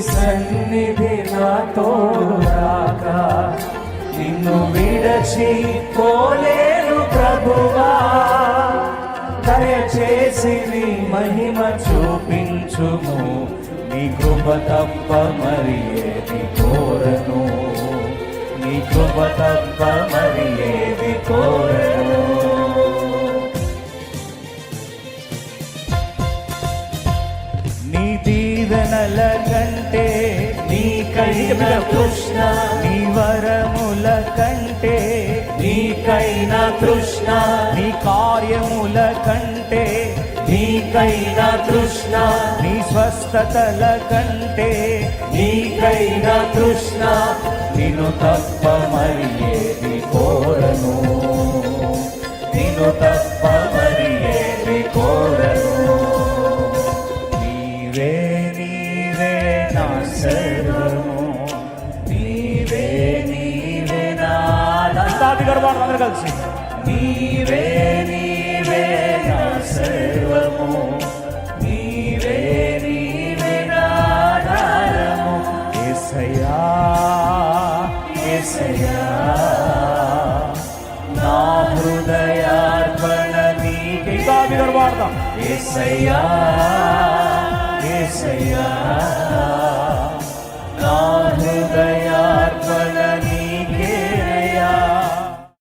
సన్నిధి నాతో రాక నిన్ను విడచి పోలేను ప్రభువా. దయచేసి నీ మహిమ చూపించుము, నీ కృప తప్ప మరి ఏది కోరను, నీ కృప తప్ప మరి ఏది కోరను. నీ దీవెనల కంటే నీకైన తృష్ణ, నీ వరముల కంటే నీకైన తృష్ణ, నీ కార్యముల కంటే నీకైన తృష్ణ, నీ స్వస్థతల కంటే నీకైన తృష్ణ. నిన్ను తప్ప మరి ఏది కోరను, నిన్ను తప్ప మరి ఏది కోరను. నీవే నీవే నా సర్వము, నీవే నీవే నా గర్వాడు అందరూ కలిసి నీవే నీవే నా సర్వము, నీవే నీవే నా ఆధారము. యేసయ్యా యేసయ్యా నా హృదయార్పణ నీకే. గర్వాడదాం యేసయ్యా యేసయ్యా